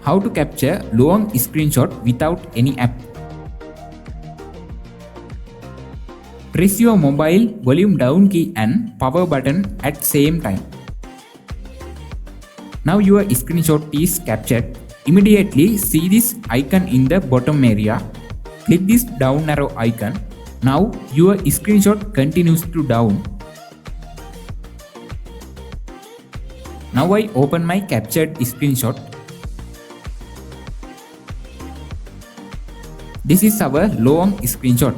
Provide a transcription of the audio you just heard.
How to capture long screenshot without any app. Press your mobile volume down key and power button at same time. Now your screenshot is captured. Immediately see this icon in the bottom area. Click this down arrow icon. Now your screenshot continues to down. Now I open my captured screenshot. This is our long screenshot.